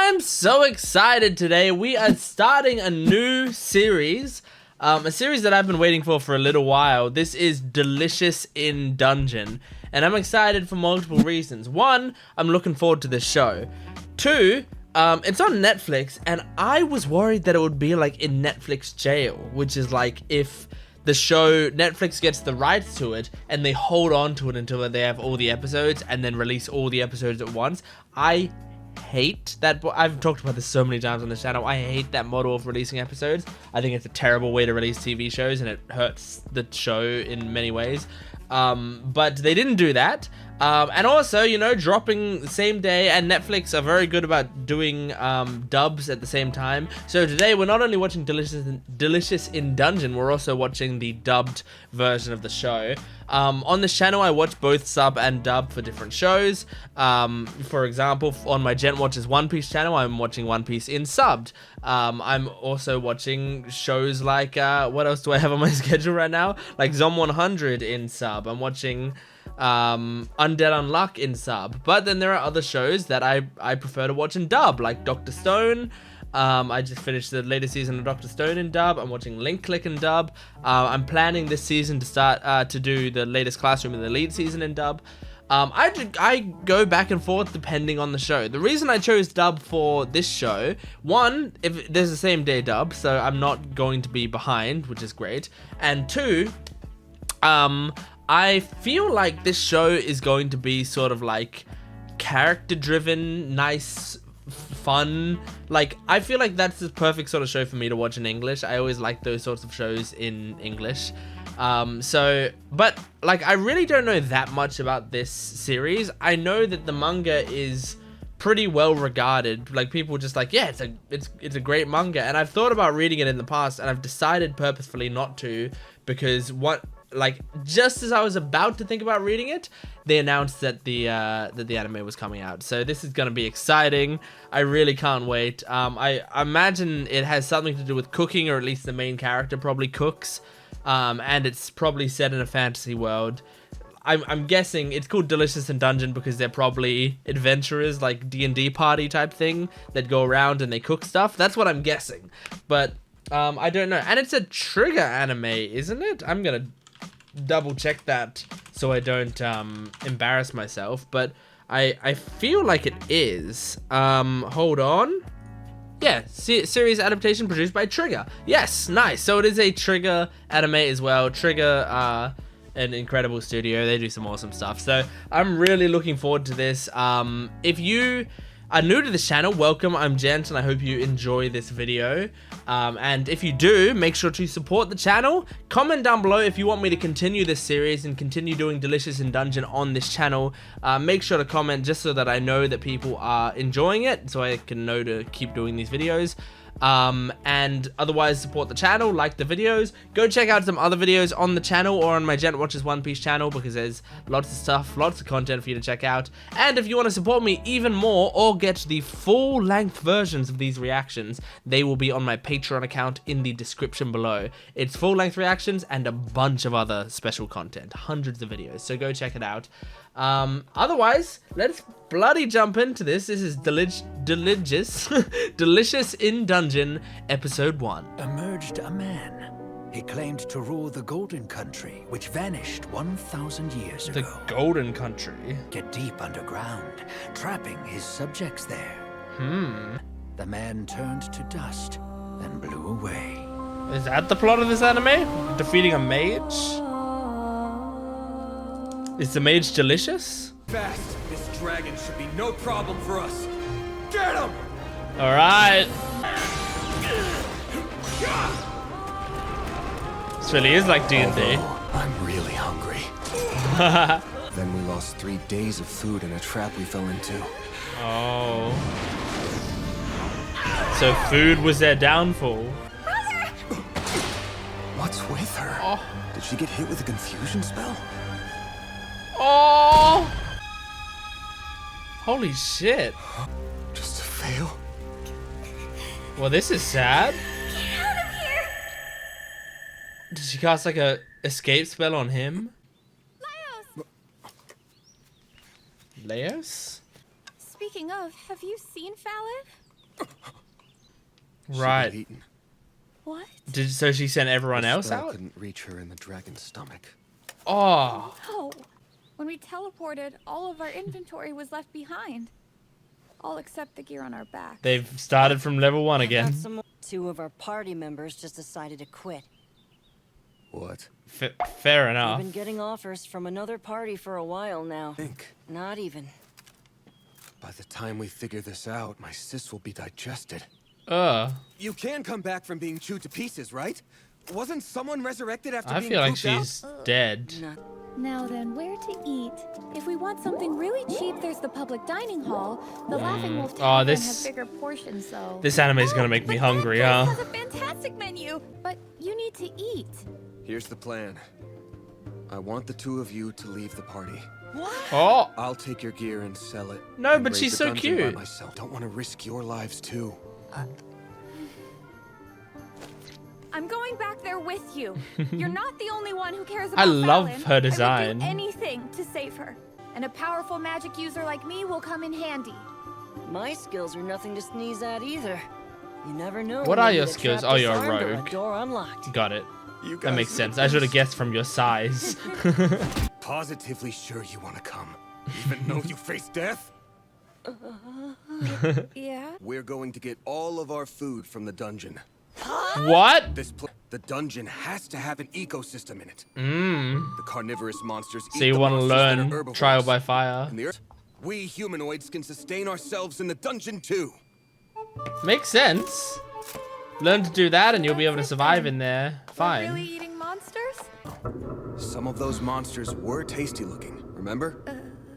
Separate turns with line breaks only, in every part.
I'm so excited today. We are starting a new series. A series that I've been waiting for a little while. This is Delicious in Dungeon. And I'm excited for multiple reasons. One, I'm looking forward to this show. Two, it's on Netflix. And I was worried that it would be like in Netflix jail. Which is like if the show, Netflix gets the rights to it and they hold on to it until they have all the episodes and then release all the episodes at once. I hate that. I've talked about this so many times on the channel. I hate that model of releasing episodes. I think it's a terrible way to release TV shows and it hurts the show in many ways. But they didn't do that. And also, you know, dropping the same day, and Netflix are very good about doing dubs at the same time. So today we're not only watching Delicious in Dungeon, we're also watching the dubbed version of the show. On this channel, I watch both sub and dub for different shows. For example, on my Gent Watches One Piece channel, I'm watching One Piece in subbed. I'm also watching shows like, what else do I have on my schedule right now? Like Zom 100 in sub. I'm watching Undead Unluck in sub. But then there are other shows that I prefer to watch in dub, like Dr. Stone. I just finished the latest season of Dr. Stone in dub. I'm watching Link Click in dub. I'm planning this season to start to do the latest Classroom in the Lead season in dub. I go back and forth depending on the show. The reason I chose dub for this show, one, if there's the same day dub, so I'm not going to be behind, which is great. And two, I feel like this show is going to be sort of like character driven, nice, fun. Like, I feel like that's the perfect sort of show for me to watch in English. I always like those sorts of shows in English. But like, I really don't know that much about this series. I know that the manga is pretty well regarded. Like, people just like, yeah, it's a great manga. And I've thought about reading it in the past, and I've decided purposefully not to, because just as I was about to think about reading it, they announced that the anime was coming out. So this is gonna be exciting. I really can't wait. I imagine it has something to do with cooking, or at least the main character probably cooks. And it's probably set in a fantasy world. I'm guessing it's called Delicious in Dungeon because they're probably adventurers, like D&D party type thing, that go around and they cook stuff. That's what I'm guessing. But I don't know. And it's a Trigger anime, isn't it? I'm gonna double check that so I don't embarrass myself. But I feel like it is. Hold on. Yeah, series adaptation produced by Trigger. Yes, nice. So it is a Trigger anime as well. Trigger are an incredible studio. They do some awesome stuff. So I'm really looking forward to this. If you are new to this channel, welcome. I'm Gent, and I hope you enjoy this video. And if you do, make sure to support the channel. Comment down below if you want me to continue this series and continue doing Delicious in Dungeon on this channel. Make sure to comment just so that I know that people are enjoying it, so I can know to keep doing these videos. And otherwise, support the channel, like the videos. Go check out some other videos on the channel or on my Gent Watches One Piece channel, because there's lots of stuff, lots of content for you to check out. And if you want to support me even more or get the full-length versions of these reactions, they will be on my Patreon account in the description below. It's full-length reactions and a bunch of other special content, hundreds of videos, so go check it out. Otherwise, let's bloody jump into this. This is Delicious in Dungeon, episode 1.
Emerged a man. He claimed to rule the Golden Country, which vanished 1,000 years ago.
The Golden Country?
Get deep underground, trapping his subjects there. The man turned to dust, then blew away.
Is that the plot of this anime? Defeating a mage? Is the mage delicious?
Fast! This dragon should be no problem for us! Get him!
Alright. This really is like D&D.
I'm really hungry. Then we lost 3 days of food in a trap we fell into.
Oh. So food was their downfall.
What's with her?
Oh.
Did she get hit with a confusion spell?
Oh! Holy shit.
Just a fail?
Well, this is sad.
Get out of here!
Did she cast like a escape spell on him?
Laios!
Laios?
Speaking of, have you seen Fallon?
She
Right.
got eaten.
What?
So she sent everyone
The
else
spell
out?
couldn't reach her in the dragon's stomach.
Oh.
No. When we teleported, all of our inventory was left behind. All except the gear on our back.
They've started from level 1
Got
again.
some more. 2 of our party members just decided to quit.
What?
Fair
We've
enough.
been getting offers from another party for a while now.
Think.
Not even.
By the time we figure this out, my sis will be digested.
You can come back from being chewed to pieces, right? Wasn't someone resurrected after
I
being
feel like
pooped out?
she's dead.
Not.
Now then, where to eat? If we want something really cheap, there's the public dining hall. The Laughing Wolf Tavern
this-
has bigger portions, though.
This anime is gonna make me
but
hungry,
that
huh?
place has a fantastic menu. But you need to eat.
Here's the plan. I want the 2 of you to leave the party.
Oh.
I'll take your gear and sell it.
No,
and
but
raid
she's
the
so
dungeon by
cute.
myself. Don't want to risk your lives too.
I'm going back there with you. You're not the only one who cares about
I love
Fallon.
her design.
I would do anything to save her. And a powerful magic user like me will come in handy.
My skills are nothing to sneeze at either. You never know.
What
when
are
you
your
get
skills?
trapped
Oh, you're a
disarmed or
rogue.
Door unlocked.
Got it.
You
That
guys
makes
are
sense.
the
I should have
best.
guessed from your size.
Positively sure you want to come, even though you face death.
Yeah?
We're going to get all of our food from the dungeon.
What?
The dungeon has to have an ecosystem in it.
Mmm.
The carnivorous monsters
So
eat
you
the
want to
monsters that are
learn
herbivores.
trial by fire?
And the earth, we humanoids can sustain ourselves in the dungeon too.
Makes sense. Learn to do that and you'll be able to survive in there.
We're really
Fine.
eating monsters?
Some of those monsters were tasty looking, remember?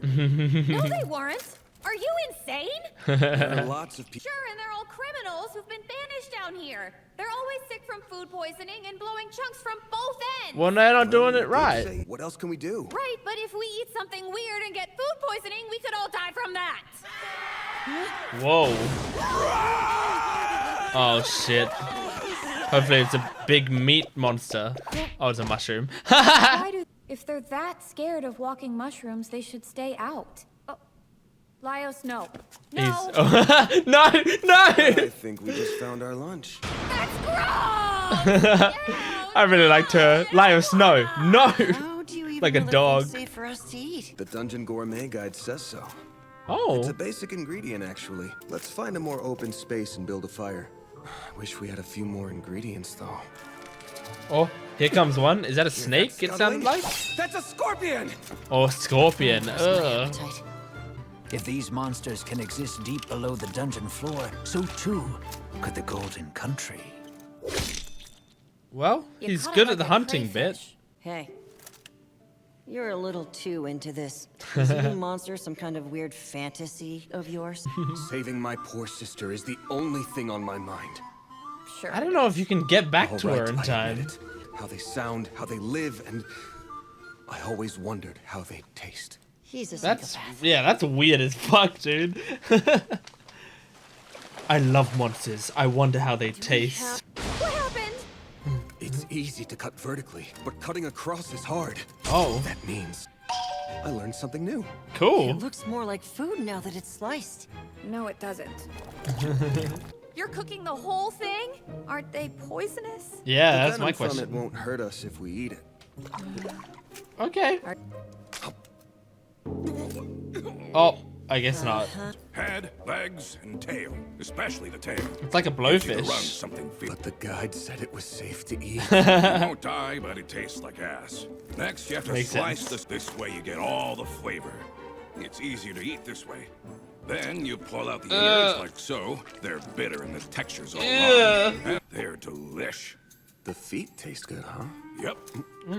No, they weren't. Are you insane?
There are lots of people.
Sure, and they're all criminals who've been banished down here. They're always sick from food poisoning and blowing chunks from both ends.
Well, they're not doing it right.
What else can we do?
Right, but if we eat something weird and get food poisoning, we could all die from that.
Whoa. Oh, shit. Hopefully it's a big meat monster. Oh, it's a mushroom.
If they're that scared of walking mushrooms, they should stay out. Oh, Laios, no. No,
He's... No,
I
no!
think we just found our lunch.
that's gross!
I really liked her. Laios, no. No!
How do you even
Like a
know that
dog.
thing's safe for us to eat?
The Dungeon Gourmet Guide says so. It's
Oh.
a basic ingredient, actually. Let's find a more open space and build a fire. Wish we had a few more ingredients, though.
Oh, here comes one. Is that a snake, it sounded like?
That's a scorpion!
Or scorpion.
My
Ugh.
appetite.
If these monsters can exist deep below the dungeon floor, so too could the Golden Country.
Well,
You
he's
caught
good
it
at the
like a
hunting bit.
crayfish.
Hey. You're a little too into this. Is eating monsters some kind of weird fantasy of yours?
Saving my poor sister is the only thing on my mind.
Sure.
I don't know if you can get back
All
to
right,
her in
I
time.
admit it. How they sound, how they live, and I always wondered how they taste.
He's a
That's,
psychopath.
yeah, that's weird as fuck, dude. I love monsters. I wonder how they taste.
What happened?
It's easy to cut vertically, but cutting across is hard.
Oh,
That means I learned something new.
cool.
It looks more like food now that it's sliced.
No, it doesn't. You're cooking the whole thing? Aren't they poisonous?
Yeah,
The
that's my
venom from
question.
it won't hurt us if we eat it.
Okay. Oh, I guess not.
Head, legs, and tail, especially the tail.
It's like a
Gets you to run
blowfish.
something
But the guide said it was safe to eat.
You won't die, but it tastes like ass. Next, you have to
Makes
slice
sense.
this way. You get all the flavor. It's easier to eat this way. Then you pull out the innards like so. They're bitter and the texture's all wrong. And they're delish.
The feet taste good, huh?
Yep.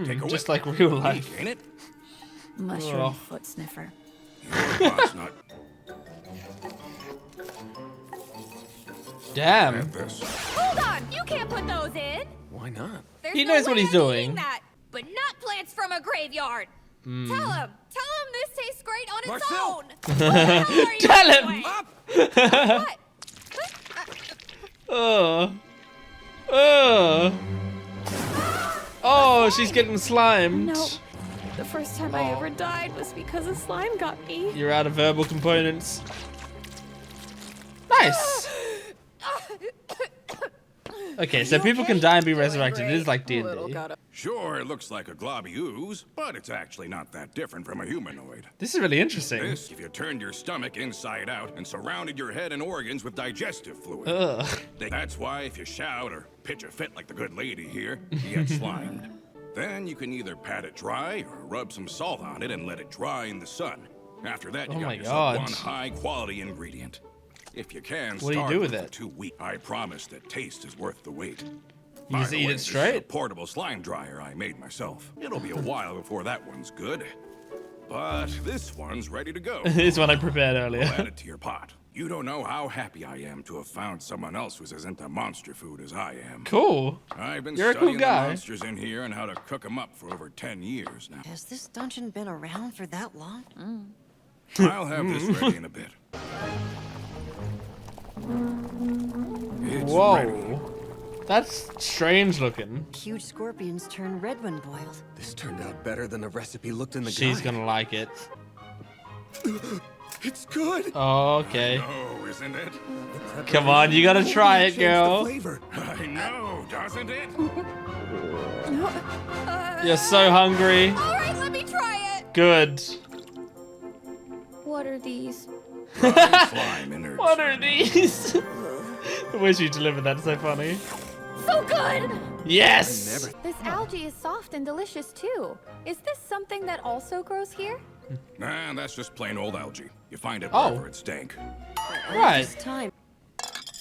Take a
Just
whip.
like real life.
Ain't it?
Mushroom
Oh.
foot sniffer.
Your boss not
Damn.
have this.
Hold on! You can't put those in!
Why not?
There's
He
no
knows what
way
he's
I'm
doing.
eating that, but not plants from a graveyard. Tell him this tastes great on its
Marcille!
own. What the hell are you
Tell him!
doing? What?
Oh, she's getting slimed.
No. The first time I ever died was because a slime got me.
You're out of verbal components. Nice. Okay, so people can die and be resurrected. It is like D&D.
Sure, it looks like a globby ooze, but it's actually not that different from a humanoid.
This is really interesting.
This, if you turned your stomach inside out and surrounded your head and organs with digestive fluid.
Ugh.
That's why if you shout or pitch a fit like the good lady here, you get slimed. Then you can either pat it dry or rub some salt on it and let it dry in the sun. After that, you got yourself one high-quality ingredient. If you can,
what do you do with
it?
it?
2 weeks. I promise that taste is worth the wait.
You just eat it straight?
This is a portable slime dryer I made myself. It'll be a while before that one's good. But this one's ready to go.
This one I prepared earlier.
I'll add it to your pot. You don't know how happy I am to have found someone else who's as into monster food as I am.
Cool.
I've been
You're a
studying
cool guy.
the monsters in here and how to cook them up for over 10 years now.
Has this dungeon been around for that long?
I'll have this ready in a bit. It's ready.
Whoa. That's strange looking.
Huge scorpions turn red when boiled.
This turned out better than the recipe looked in the
She's
guide.
gonna like it.
It's good.
Oh, okay.
Oh, isn't it?
Come on, you gotta try it,
Changed the
girl.
flavor.
I know, doesn't it?
You're so hungry.
Alright, let me try it!
Good.
What are these?
Dry slime innards.
What are these? The way she delivered that's so funny.
So good!
Yes!
This algae is soft and delicious too. Is this something that also grows here?
Nah, that's just plain old algae. You find it
Oh.
wherever it's dank.
Right.
This time.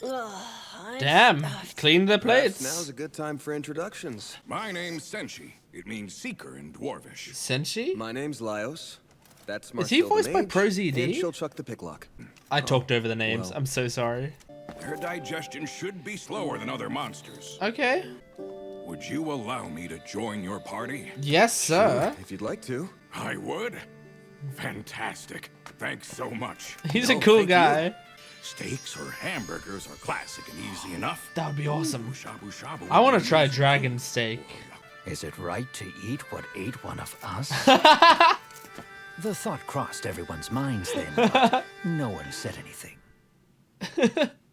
Ugh, I'm
Damn.
stuffed.
Clean the
Perhaps
plates.
now's a good time for introductions.
My name's Senshi. It means seeker in Dwarvish.
Senshi?
My name's Laios. That's
Is he
Marcille the
voiced by
mage,
ProZD?
And Chilchuck the picklock.
I talked over the names.
well.
I'm so sorry.
Their digestion should be slower than other monsters.
Okay.
Would you allow me to join your party?
Yes, sir.
If you'd like to.
I would. Fantastic. Thanks so much.
He's a
Oh,
cool
thank you.
guy.
Steaks or hamburgers are classic and easy enough.
That would be awesome.
Shabu shabu.
I want to try dragon steak.
Is it right to eat what ate one of us? The thought crossed everyone's minds then, but no one said anything.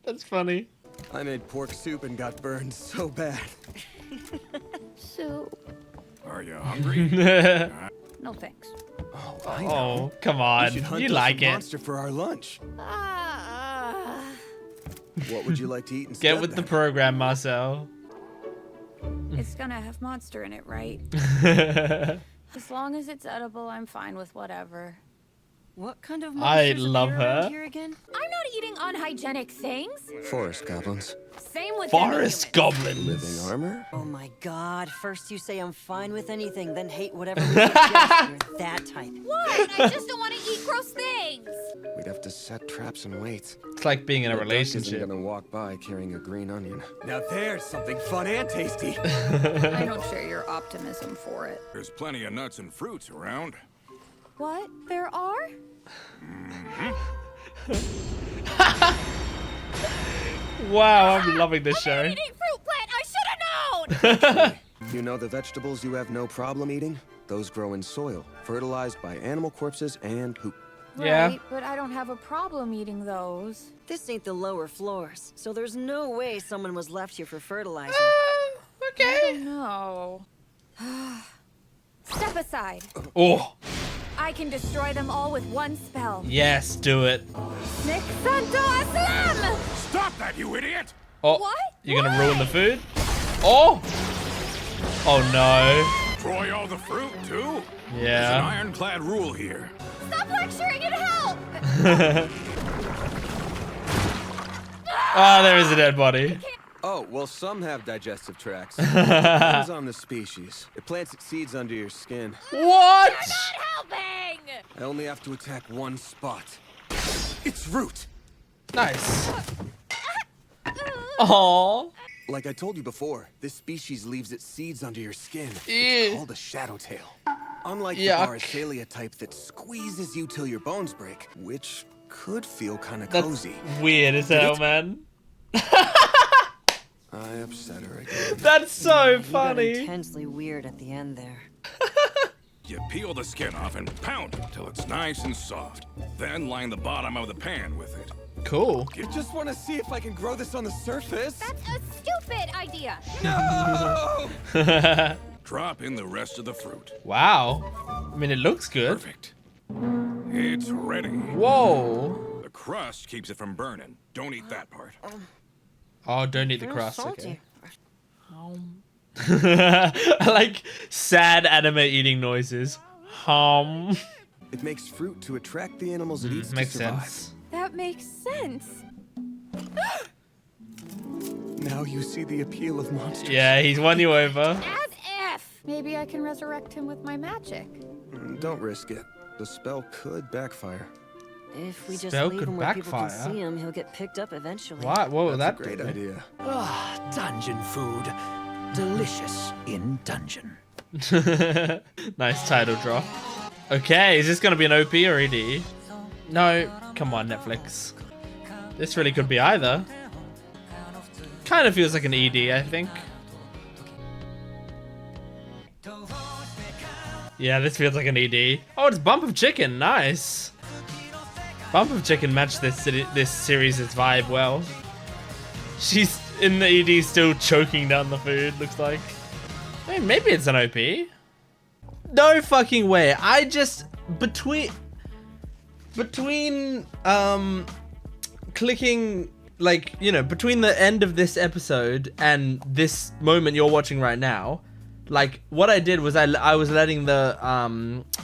That's funny.
I made pork soup and got burned so bad.
Soup.
Are you hungry?
No thanks.
I know.
Oh, come
We
on.
should hunt
You
us
like
a
it.
monster for our lunch. What would you like to eat instead?
Get with the
then?
program, Marcel.
It's gonna have monster in it, right? As long as it's edible, I'm fine with whatever.
What kind of
I
monsters
love
appear around
her.
here again?
I'm not eating unhygienic things.
Forest goblins.
Same with
Forest
any
goblins.
Living armor?
Oh my god, first you say I'm fine with anything, then hate whatever we suggest. You're that type.
What? I just don't want to eat gross things.
We'd have to set traps and wait.
It's like being in a
The duck
relationship.
isn't gonna walk by carrying a green onion. Now there's something fun and tasty.
I don't share your optimism for it.
There's plenty of nuts and fruits around.
What? There are?
Wow, I'm loving this show.
Eating fruit plant. I should have known.
You know the vegetables you have no problem eating? Those grow in soil, fertilized by animal corpses and poop.
Yeah.
Right, but I don't have a problem eating those.
This ain't the lower floors, so there's no way someone was left here for fertilizer.
Okay.
No. Step aside.
Oh,
I can destroy them all with one spell.
yes, do it.
Nick Santo Aslam!
Stop that, you idiot!
Oh,
What?
you're gonna ruin the food? Oh! Oh no.
Destroy all the fruit, too? There's an
Yeah.
ironclad rule here.
Stop lecturing and help!
Ah, there is a dead body.
Oh, well, some have digestive tracts. Depends on the species. It plants its seeds under your skin.
What?
Helping!
I only have to attack one spot. Its root!
Nice. Aww.
Like I told you before, this species leaves its seeds under your skin.
Ew.
It's called a shadow tail. Unlike the
Yuck.
Barasalia type that squeezes you till your bones break, which could feel kind of
That's
cozy.
weird as hell, man.
I upset her again.
That's so
You got
funny.
intensely weird at the end there.
You peel the skin off and pound it till it's nice and soft. Then line the bottom of the pan with it.
Cool.
I just want to see if I can grow this on the surface.
That's a stupid idea.
No!
Drop in the rest of the fruit.
Wow. I mean, it looks good.
Perfect. It's ready.
Whoa.
The crust keeps it from burning. Don't eat that part.
Oh, don't eat the
They're
crust.
salty.
Okay. I like sad anime eating noises.
It makes fruit to attract the animals it eats
Makes
to survive.
sense.
That makes sense.
Now you see the appeal of monsters.
Yeah, he's won you over.
As if. Maybe I can resurrect him with my magic.
Don't risk it. The spell could backfire.
If we just
Spell
leave
could
him where people can
backfire.
see him, he'll get picked up eventually.
What? What would
That's
that
a great
do?
idea.
Ah, dungeon food. Delicious in dungeon.
Nice title drop. Okay, is this gonna be an OP or ED? No, come on, Netflix. This really could be either. Kind of feels like an ED, I think. Yeah, this feels like an ED. Oh, it's Bump of Chicken. Nice. Bump of Chicken matched this series' vibe well. She's in the ED still choking down the food, looks like. I mean, maybe it's an OP. No fucking way. I just between clicking, like, you know, between the end of this episode and this moment you're watching right now, like, what I did was I was letting the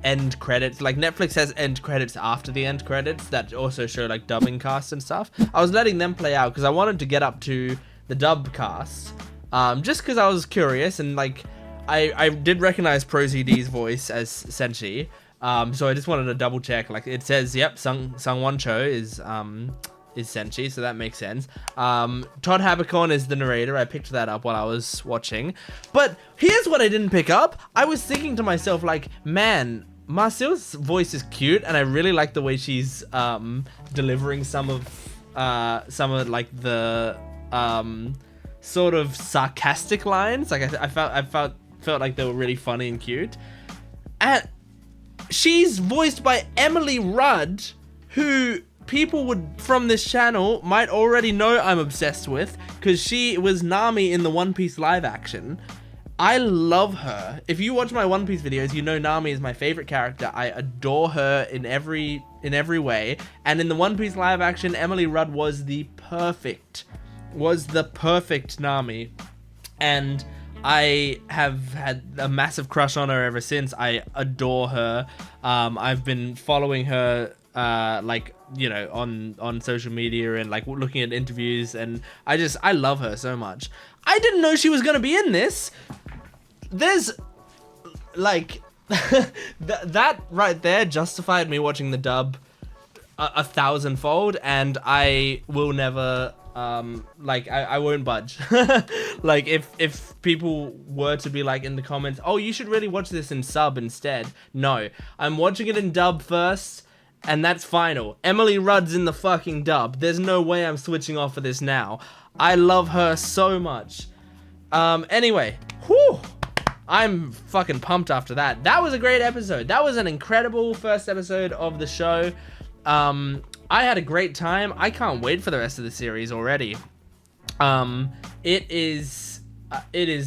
end credits, like, Netflix has end credits after the end credits that also show, like, dubbing casts and stuff. I was letting them play out because I wanted to get up to the dub cast, just because I was curious, and, like, I did recognize ProZD's voice as Senshi, so I just wanted to double check. Like, it says, yep, Sungwon Cho is Senshi, so that makes sense. Todd Habercorn is the narrator. I picked that up while I was watching. But here's what I didn't pick up. I was thinking to myself, like, man, Marcille's voice is cute, and I really like the way she's delivering some of like the sort of sarcastic lines. Like, I felt like they were really funny and cute. And she's voiced by Emily Rudd, who people would from this channel might already know I'm obsessed with, because she was Nami in the One Piece live action. I love her. If you watch my One Piece videos, you know Nami is my favorite character. I adore her in every way. And in the One Piece live action, Emily Rudd was the perfect Nami. And I have had a massive crush on her ever since. I adore her. I've been following her, like, you know, on social media and, like, looking at interviews, and I love her so much. I didn't know she was gonna be in this. There's, like, that right there justified me watching the dub a thousandfold, and I will never, like, I won't budge. Like, if people were to be like in the comments, oh, you should really watch this in sub instead. No, I'm watching it in dub first, and that's final. Emily Rudd's in the fucking dub. There's no way I'm switching off of this now. I love her so much. Anyway, whew, I'm fucking pumped after that. That was a great episode. That was an incredible first episode of the show. I had a great time. I can't wait for the rest of the series already. It is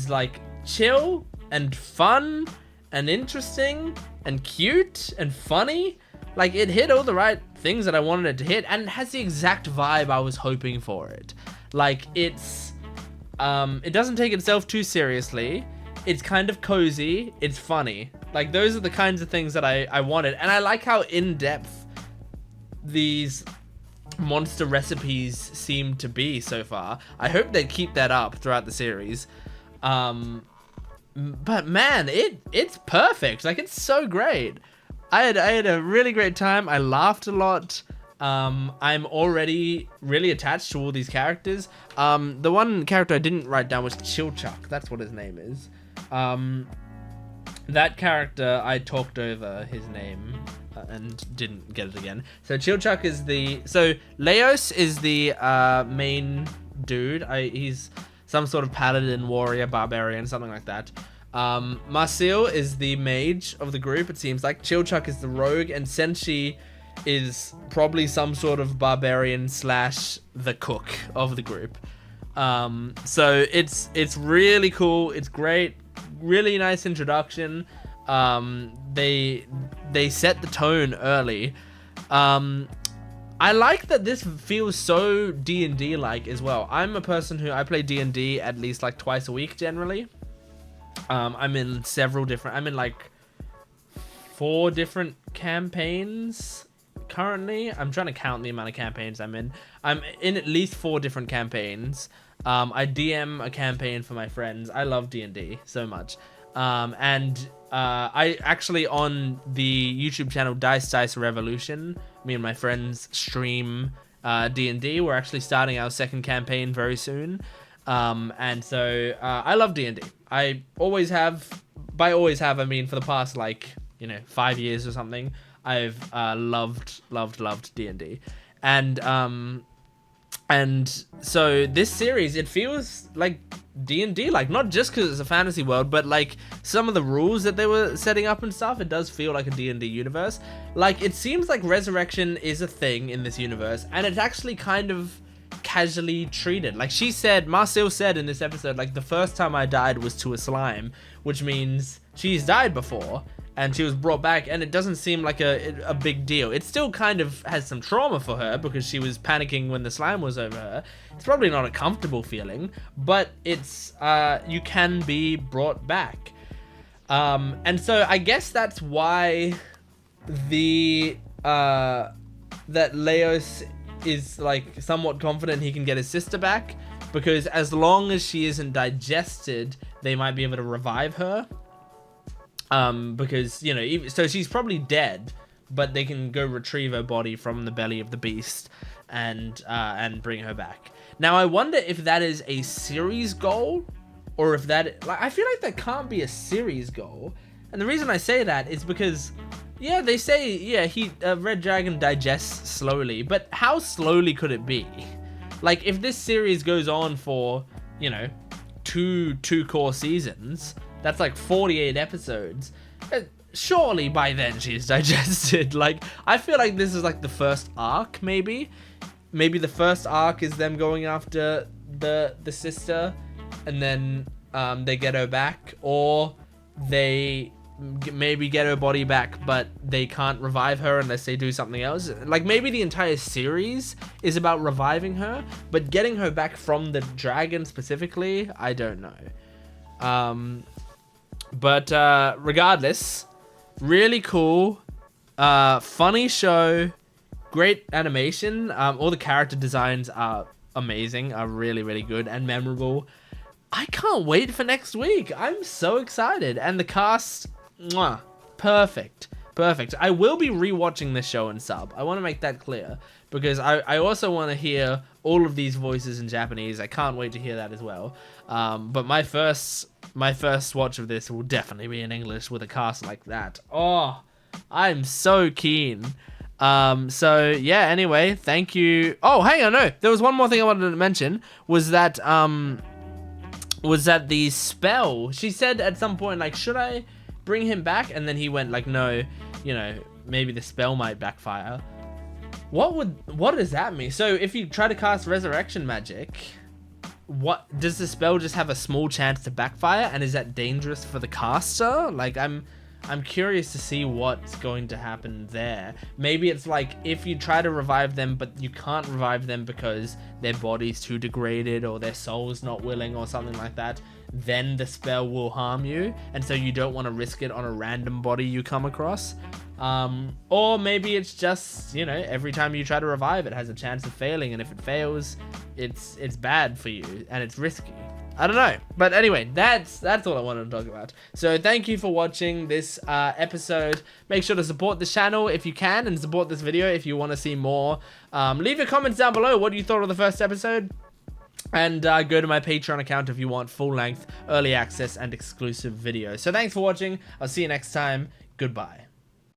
like chill and fun and interesting and cute and funny. Like, it hit all the right things that I wanted it to hit, and it has the exact vibe I was hoping for it. Like, it doesn't take itself too seriously. It's kind of cozy. It's funny. Like, those are the kinds of things that I wanted. And I like how in-depth these monster recipes seem to be so far. I hope they keep that up throughout the series. But man, it's perfect. Like, it's so great. I had a really great time. I laughed a lot. I'm already really attached to all these characters. The one character I didn't write down was Chilchuck. That's what his name is. That character, I talked over his name and didn't get it again. So Chilchuck is Laios is the main dude. He's some sort of paladin, warrior, barbarian, something like that. Marcille is the mage of the group, it seems like. Chilchuck is the rogue, and Senshi is probably some sort of barbarian slash the cook of the group. So it's really cool. It's great. Really nice introduction. They set the tone early. I like that this feels so D&D like as well. I'm a person who I play D&D at least like twice a week generally. I'm in like 4 different campaigns currently. I'm trying to count the amount of campaigns I'm in. I'm in at least 4 different campaigns. I DM a campaign for my friends. I love D&D so much. I actually, on the YouTube channel Dice Revolution, me and my friends stream D&D. We're actually starting our 2nd campaign very soon. And so I love D&D. I always have. By always have, I mean for the past 5 years or something. I've loved D&D. And so this series, it feels like D&D, like not just because it's a fantasy world, but like some of the rules that they were setting up and stuff, it does feel like a D&D universe. Like it seems like resurrection is a thing in this universe, and it's actually kind of casually treated. Like Marcille said in this episode, like the first time I died was to a slime, which means she's died before. And she was brought back, and it doesn't seem like a big deal. It still kind of has some trauma for her because she was panicking when the slime was over her. It's probably not a comfortable feeling, but it's you can be brought back. And so I guess that's why that Laios is like somewhat confident he can get his sister back, because as long as she isn't digested, they might be able to revive her. Because, so she's probably dead, but they can go retrieve her body from the belly of the beast and bring her back. Now, I wonder if that is a series goal, or if that, I feel like that can't be a series goal. And the reason I say that is because, they say, Red Dragon digests slowly, but how slowly could it be? Like, if this series goes on for, two core seasons, that's like 48 episodes. Surely by then she's digested. Like, I feel like this is like the first arc, maybe. Maybe the first arc is them going after the sister, and then they get her back, or they maybe get her body back, but they can't revive her unless they do something else. Like, maybe the entire series is about reviving her, but getting her back from the dragon specifically, I don't know. But regardless, really cool, funny show, great animation. All the character designs are amazing, are really, really good and memorable. I can't wait for next week. I'm so excited. And the cast, perfect. I will be rewatching this show in sub. I want to make that clear, because I also want to hear all of these voices in Japanese. I can't wait to hear that as well. But my first watch of this will definitely be in English with a cast like that. Oh, I'm so keen. So yeah, anyway, thank you. Oh, hang on, no. There was one more thing I wanted to mention, was that the spell, she said at some point, like, should I bring him back? And then he went like, no, maybe the spell might backfire. What does that mean? So if you try to cast resurrection magic, what does the spell just have a small chance to backfire, and is that dangerous for the caster? Like, I'm curious to see what's going to happen there. Maybe it's like if you try to revive them, but you can't revive them because their body's too degraded or their soul's not willing or something like that, then the spell will harm you, and so you don't want to risk it on a random body you come across. Or maybe it's just, every time you try to revive, it has a chance of failing, and if it fails, it's bad for you and it's risky. I don't know, but anyway, that's all I wanted to talk about. So thank you for watching this episode. Make sure to support the channel if you can, and support this video if you want to see more. Leave your comments down below what you thought of the first episode, and go to my Patreon account if you want full-length, early access, and exclusive videos. So thanks for watching. I'll see you next time. Goodbye.